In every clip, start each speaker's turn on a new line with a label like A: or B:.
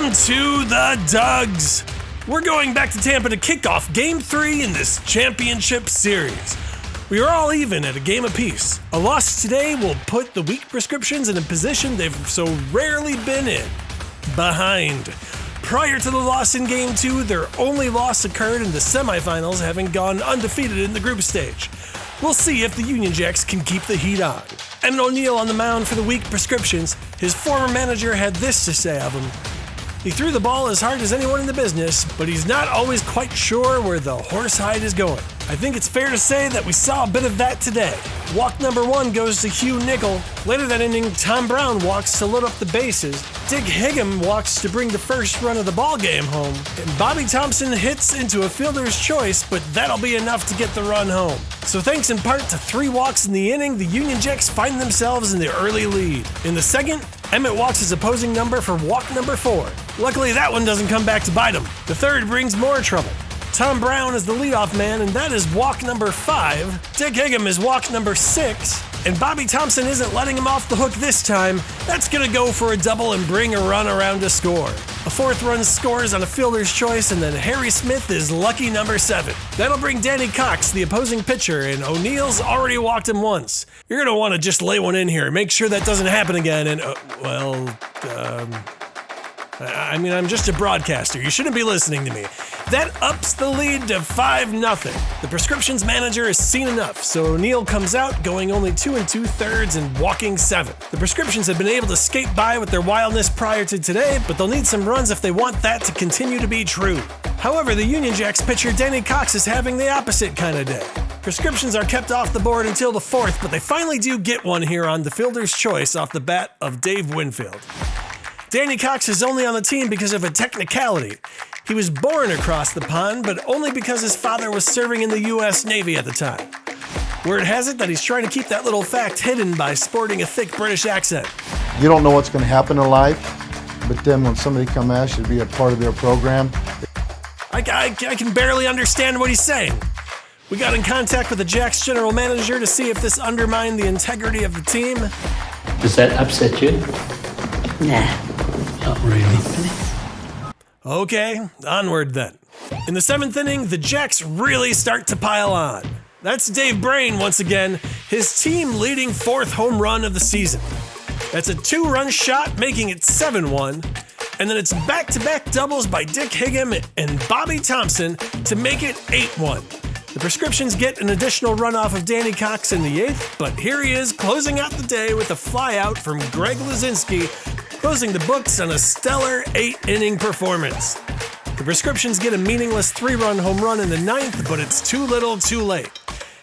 A: Welcome to the Dugs. We're going back to Tampa to kick off Game 3 in this championship series. We are all even at a game apiece. A loss today will put the weak prescriptions in a position they've so rarely been in, behind. Prior to the loss in Game 2, their only loss occurred in the semifinals, having gone undefeated in the group stage. We'll see if the Union Jacks can keep the heat on. Emmett O'Neill on the mound for the weak prescriptions. His former manager had this to say of him. He threw the ball as hard as anyone in the business, but he's not always quite sure where the horsehide is going. I think it's fair to say that we saw a bit of that today. Walk number 1 goes to Hugh Nickel. Later that inning, Tom Brown walks to load up the bases. Dick Higham walks to bring the first run of the ball game home. And Bobby Thompson hits into a fielder's choice, but that'll be enough to get the run home. So thanks in part to 3 walks in the inning, the Union Jacks find themselves in the early lead. In the second, Emmett walks his opposing number for walk number 4. Luckily, that one doesn't come back to bite him. The third brings more trouble. Tom Brown is the leadoff man, and that is walk number 5. Dick Higham is walk number 6. And Bobby Thompson isn't letting him off the hook this time. That's gonna go for a double and bring a run around to score. A 4th run scores on a fielder's choice, and then Harry Smith is lucky number 7. That'll bring Danny Cox, the opposing pitcher, and O'Neill's already walked him once. You're gonna wanna just lay one in here, make sure that doesn't happen again, and, I'm just a broadcaster. You shouldn't be listening to me. That ups the lead to 5-0. The prescriptions manager has seen enough, so O'Neill comes out going only 2 2/3 and walking 7. The prescriptions have been able to skate by with their wildness prior to today, but they'll need some runs if they want that to continue to be true. However, the Union Jacks pitcher Danny Cox is having the opposite kind of day. Prescriptions are kept off the board until the 4th, but they finally do get one here on the fielder's choice off the bat of Dave Winfield. Danny Cox is only on the team because of a technicality. He was born across the pond, but only because his father was serving in the U.S. Navy at the time. Word has it that he's trying to keep that little fact hidden by sporting a thick British accent.
B: You don't know what's going to happen in life, but then when somebody comes ask you to be a part of their program.
A: I can barely understand what he's saying. We got in contact with the Jacks general manager to see if this undermined the integrity of the team.
C: Does that upset you?
D: Nah, not really.
A: Okay, onward then. In the 7th inning, the Jacks really start to pile on. That's Dave Brain once again, his team leading 4th home run of the season. That's a 2-run shot, making it 7-1. And then it's back-to-back doubles by Dick Higham and Bobby Thompson to make it 8-1. The prescriptions get an additional run off of Danny Cox in the 8th, but here he is closing out the day with a flyout from Greg Lazinski, closing the books on a stellar 8-inning performance. The prescriptions get a meaningless 3-run home run in the 9th, but it's too little too late.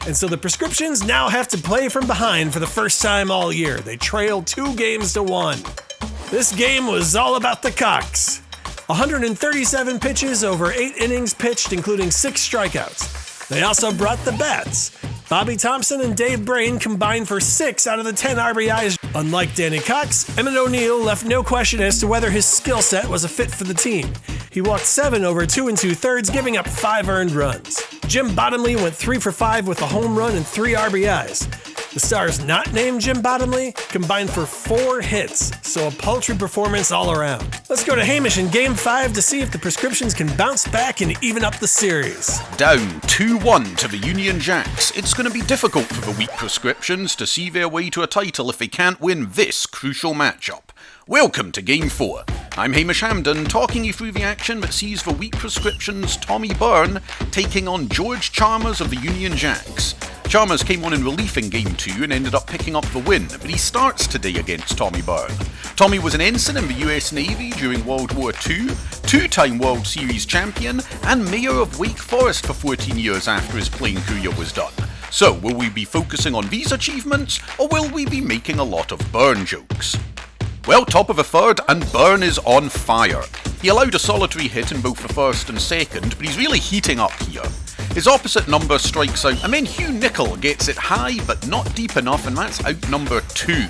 A: And so the prescriptions now have to play from behind for the first time all year. They trail 2-1. This game was all about the Cox. 137 pitches over 8 innings pitched, including 6 strikeouts. They also brought the bats. Bobby Thompson and Dave Brain combined for 6 out of the 10 RBIs. Unlike Danny Cox, Emmett O'Neill left no question as to whether his skill set was a fit for the team. He walked 7 over 2 2/3, giving up 5 earned runs. Jim Bottomley went 3 for 5 with a home run and 3 RBIs. The Stars not named Jim Bottomley combined for 4 hits, so a paltry performance all around. Let's go to Hamish in Game 5 to see if the prescriptions can bounce back and even up the series.
E: Down 2-1 to the Union Jacks. It's going to be difficult for the weak prescriptions to see their way to a title if they can't win this crucial matchup. Welcome to Game 4. I'm Hamish Hamden, talking you through the action that sees the weak prescriptions Tommy Byrne taking on George Chalmers of the Union Jacks. Chalmers came on in relief in Game 2 and ended up picking up the win, but he starts today against Tommy Byrne. Tommy was an ensign in the US Navy during World War II, 2-time World Series champion, and mayor of Wake Forest for 14 years after his playing career was done. So, will we be focusing on these achievements, or will we be making a lot of Byrne jokes? Well, top of the 3rd, and Byrne is on fire. He allowed a solitary hit in both the 1st and 2nd, but he's really heating up here. His opposite number strikes out, and then Hugh Nickel gets it high but not deep enough, and that's out number 2.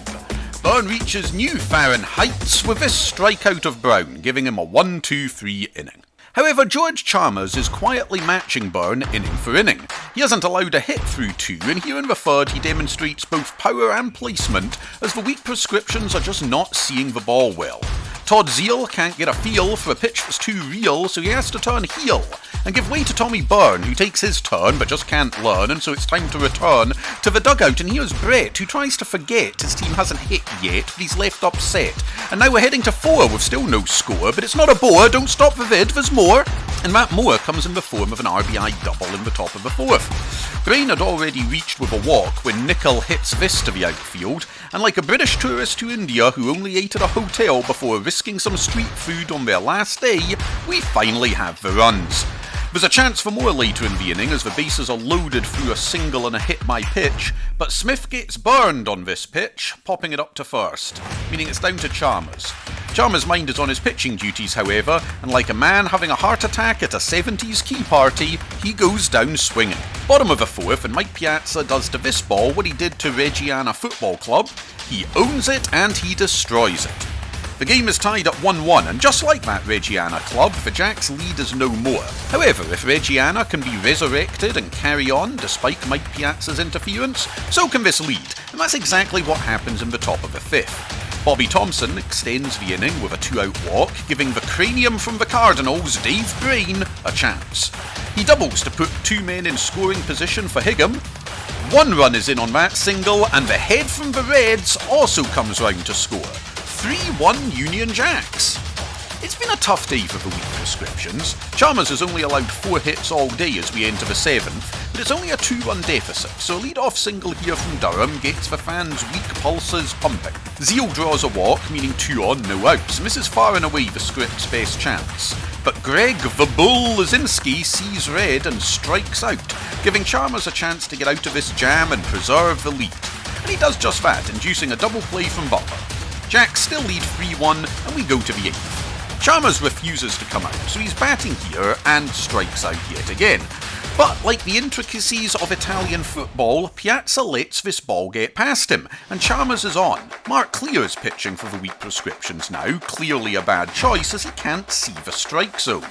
E: Byrne reaches new foreign heights with this strikeout of Brown, giving him a 1-2-3 inning. However, George Chalmers is quietly matching Byrne inning for inning. He hasn't allowed a hit through 2, and here in the 3rd he demonstrates both power and placement, as the weak prescriptions are just not seeing the ball well. Todd Zeal can't get a feel for a pitch that's too real, so he has to turn heel and give way to Tommy Byrne, who takes his turn but just can't learn, and so it's time to return to the dugout. And here's Brett, who tries to forget his team hasn't hit yet, but he's left upset. And now we're heading to 4 with still no score, but it's not a bore, don't stop the vid, there's more. And that more comes in the form of an RBI double in the top of the 4th. Brain had already reached with a walk when Nickel hits this to the outfield, and like a British tourist to India who only ate at a hotel before risking some street food on their last day, we finally have the runs. There's a chance for more later in the inning as the bases are loaded through a single and a hit by pitch, but Smith gets burned on this pitch, popping it up to first, meaning it's down to Chalmers. Chalmers' mind is on his pitching duties, however, and like a man having a heart attack at a 70s key party, he goes down swinging. Bottom of the 4th, and Mike Piazza does to this ball what he did to Reggiana Football Club. He owns it and he destroys it. The game is tied at 1-1, and just like that Reggiana club, the Jacks' lead is no more. However, if Reggiana can be resurrected and carry on despite Mike Piazza's interference, so can this lead, and that's exactly what happens in the top of the 5th. Bobby Thompson extends the inning with a 2-out walk, giving the cranium from the Cardinals, Dave Brain, a chance. He doubles to put 2 men in scoring position for Higham. 1 run is in on that single, and the head from the Reds also comes round to score. 3-1 Union Jacks. It's been a tough day for the weak prescriptions. Chalmers has only allowed 4 hits all day as we enter the 7th, but it's only a 2-run deficit, so a lead-off single here from Durham gets the fans' weak pulses pumping. Zeal draws a walk, meaning 2 on, no outs, and this is far and away the script's best chance. But Greg the Bull Lazinski sees red and strikes out, giving Chalmers a chance to get out of this jam and preserve the lead. And he does just that, inducing a double play from Butler. Jacks still lead 3-1, and we go to the 8th. Chalmers refuses to come out, so he's batting here and strikes out yet again. But like the intricacies of Italian football, Piazza lets this ball get past him, and Chalmers is on. Mark Clear is pitching for the weak prescriptions now, clearly a bad choice as he can't see the strike zone.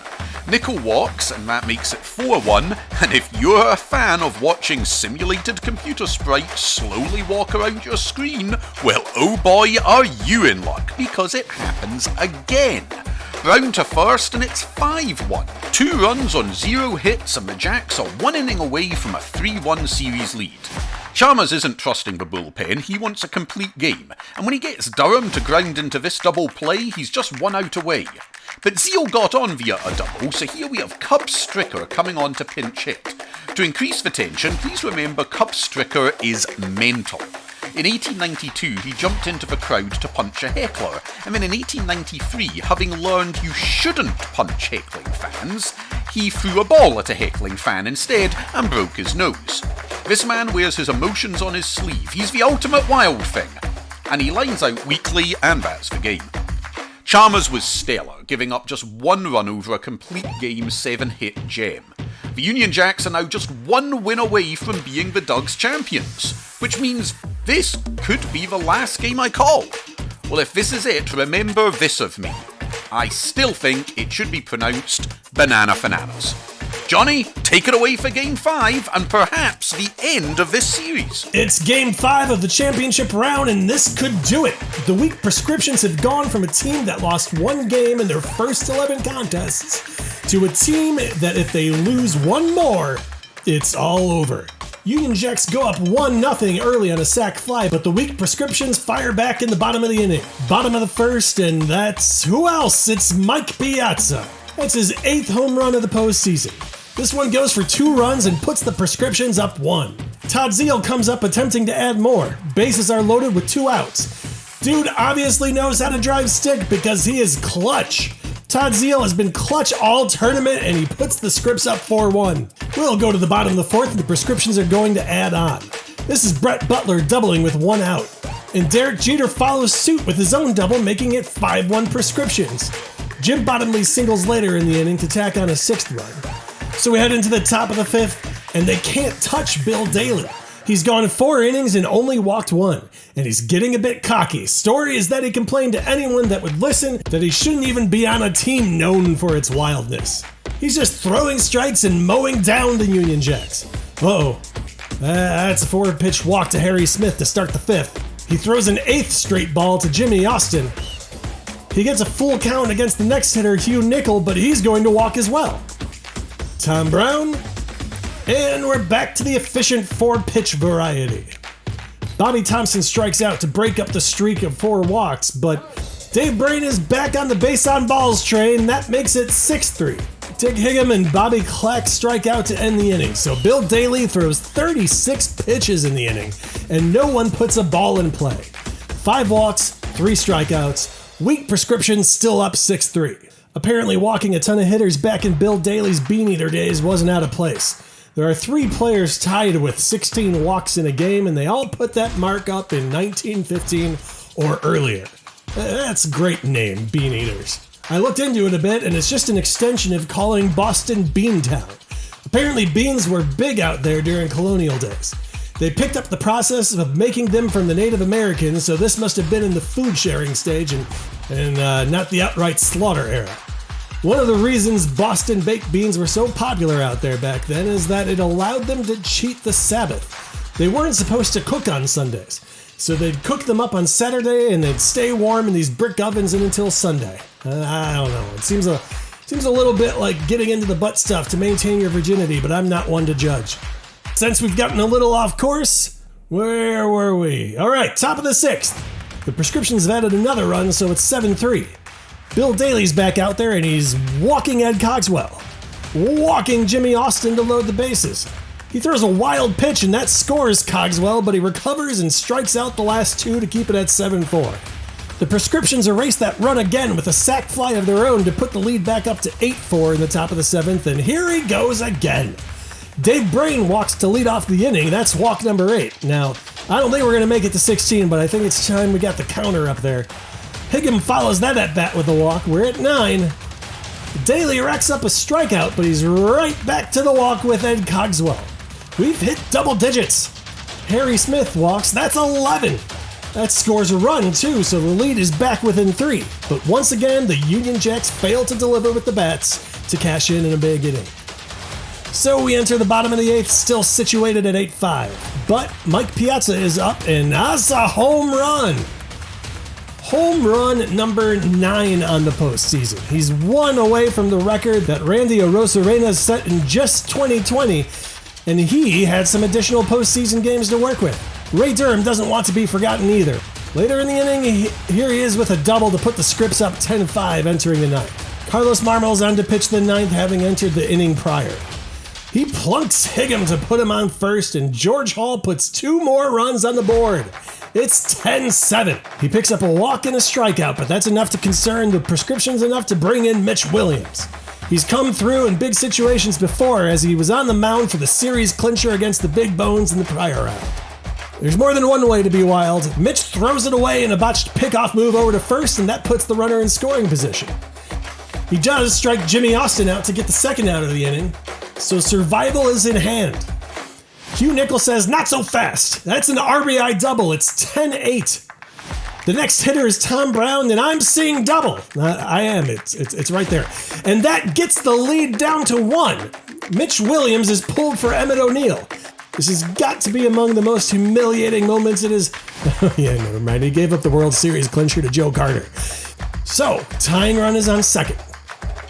E: Nickel walks, and that makes it 4-1, and if you're a fan of watching simulated computer sprites slowly walk around your screen, well, oh boy, are you in luck, because it happens again. Round to first, and it's 5-1. 2 runs on 0 hits, and the Jacks are 1 inning away from a 3-1 series lead. Chalmers isn't trusting the bullpen, he wants a complete game, and when he gets Durham to ground into this double play, he's just 1 out away. But Zeal got on via a double, so here we have Cub Stricker coming on to pinch hit. To increase the tension, please remember Cub Stricker is mental. In 1892, he jumped into the crowd to punch a heckler, and then in 1893, having learned you shouldn't punch heckling fans, he threw a ball at a heckling fan instead and broke his nose. This man wears his emotions on his sleeve, he's the ultimate wild thing, and he lines out weakly, and that's the game. Chalmers was stellar, giving up just 1 run over a complete game 7-hit gem. The Union Jacks are now just 1 win away from being the Dugs champions, which means this could be the last game I call. Well, if this is it, remember this of me. I still think it should be pronounced Banana Fananas. Johnny, take it away for Game 5 and perhaps the end of this series.
A: It's Game 5 of the championship round, and this could do it. The weak prescriptions have gone from a team that lost 1 game in their first 11 contests to a team that if they lose 1 more, it's all over. Union Jacks go up 1-0 early on a sac fly, but the weak prescriptions fire back in the bottom of the inning. Bottom of the 1st, and that's who else? It's Mike Piazza. That's his 8th home run of the postseason. This one goes for 2 runs and puts the prescriptions up 1. Todd Zeal comes up attempting to add more. Bases are loaded with 2 outs. Dude obviously knows how to drive stick because he is clutch. Todd Zeal has been clutch all tournament, and he puts the scripts up 4-1. We'll go to the bottom of the 4th, and the prescriptions are going to add on. This is Brett Butler doubling with 1 out. And Derek Jeter follows suit with his own double, making it 5-1 prescriptions. Jim Bottomley singles later in the inning to tack on a 6th run. So we head into the top of the 5th, and they can't touch Bill Daly. He's gone 4 innings and only walked 1, and he's getting a bit cocky. Story is that he complained to anyone that would listen that he shouldn't even be on a team known for its wildness. He's just throwing strikes and mowing down the Union Jacks. Uh-oh. That's a forward-pitch walk to Harry Smith to start the 5th. He throws an 8th straight ball to Jimmy Austin. He gets a full count against the next hitter, Hugh Nickel, but he's going to walk as well. Tom Brown, and we're back to the efficient 4-pitch variety. Bobby Thompson strikes out to break up the streak of 4 walks, but Dave Brain is back on the base on balls train. That makes it 6-3. Dick Higham and Bobby Clack strike out to end the inning, so Bill Daly throws 36 pitches in the inning, and no one puts a ball in play. 5 walks, 3 strikeouts. Weak prescription still up 6-3. Apparently walking a ton of hitters back in Bill Daly's Bean Eater days wasn't out of place. There are 3 players tied with 16 walks in a game, and they all put that mark up in 1915 or earlier. That's a great name, Bean Eaters. I looked into it a bit, and it's just an extension of calling Boston Beantown. Apparently beans were big out there during colonial days. They picked up the process of making them from the Native Americans, so this must have been in the food sharing stage and not the outright slaughter era. One of the reasons Boston baked beans were so popular out there back then is that it allowed them to cheat the Sabbath. They weren't supposed to cook on Sundays, so they'd cook them up on Saturday and they'd stay warm in these brick ovens until Sunday. I don't know. It seems a little bit like getting into the butt stuff to maintain your virginity, but I'm not one to judge. Since we've gotten a little off course, where were we? All right, top of the 6th. The prescriptions have added another run, so it's 7-3. Bill Daly's back out there, and he's walking Ed Cogswell. Walking Jimmy Austin to load the bases. He throws a wild pitch, and that scores Cogswell, but he recovers and strikes out the last 2 to keep it at 7-4. The prescriptions erase that run again with a sac fly of their own to put the lead back up to 8-4 in the top of the 7th, and here he goes again. Dave Brain walks to lead off the inning. That's walk number 8. Now, I don't think we're going to make it to 16, but I think it's time we got the counter up there. Higham follows that at bat with a walk. We're at 9. Daly racks up a strikeout, but he's right back to the walk with Ed Cogswell. We've hit double digits. Harry Smith walks. That's 11. That scores a run, too, so the lead is back within 3. But once again, the Union Jacks fail to deliver with the bats to cash in a big inning. So we enter the bottom of the 8th, still situated at 8-5. But Mike Piazza is up, and that's a home run. Home run number 9 on the postseason. He's 1 away from the record that Randy Arozarena set in just 2020, and he had some additional postseason games to work with. Ray Durham doesn't want to be forgotten either. Later in the inning, here he is with a double to put the Scripps up 10-5 entering the 9th. Carlos Marmol's on to pitch the 9th, having entered the inning prior. He plunks Higham to put him on first, and George Hall puts 2 more runs on the board. It's 10-7. He picks up a walk and a strikeout, but that's enough to concern the prescriptions enough to bring in Mitch Williams. He's come through in big situations before, as he was on the mound for the series clincher against the Big Bones in the prior round. There's more than one way to be wild. Mitch throws it away in a botched pickoff move over to first, and that puts the runner in scoring position. He does strike Jimmy Austin out to get the 2nd out of the inning, so survival is in hand. Hugh Nickel says, not so fast. That's an RBI double. It's 10-8. The next hitter is Tom Brown, and I'm seeing double. I am. It's right there. And that gets the lead down to 1. Mitch Williams is pulled for Emmett O'Neill. This has got to be among the most humiliating moments it is. Yeah, never mind. He gave up the World Series clincher to Joe Carter. So, tying run is on 2nd.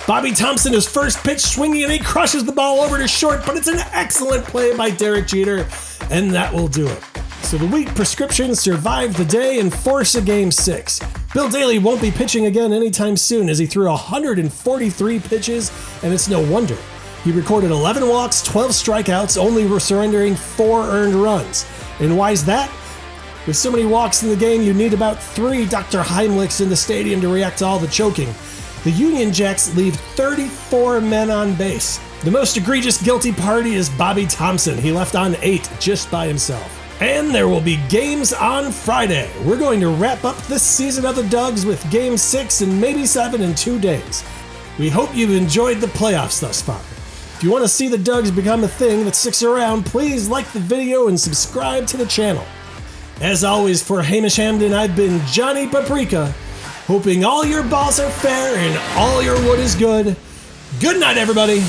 A: Bobby Thompson is first pitch swinging, and he crushes the ball over to short, but it's an excellent play by Derek Jeter, and that will do it. So the weak prescriptions survive the day and force a Game 6. Bill Daly won't be pitching again anytime soon, as he threw 143 pitches, and it's no wonder. He recorded 11 walks, 12 strikeouts, only surrendering 4 earned runs. And why is that? With so many walks in the game, you need about 3 Dr. Heimlichs in the stadium to react to all the choking. The Union Jacks leave 34 men on base. The most egregious guilty party is Bobby Thompson. He left on 8 just by himself. And there will be games on Friday. We're going to wrap up this season of the Dugs with Game 6 and maybe 7 in 2 days. We hope you've enjoyed the playoffs thus far. If you want to see the Dugs become a thing that sticks around, please like the video and subscribe to the channel. As always, for Hamish Hamden, I've been Johnny Paprika, hoping all your balls are fair and all your wood is good. Good night, everybody.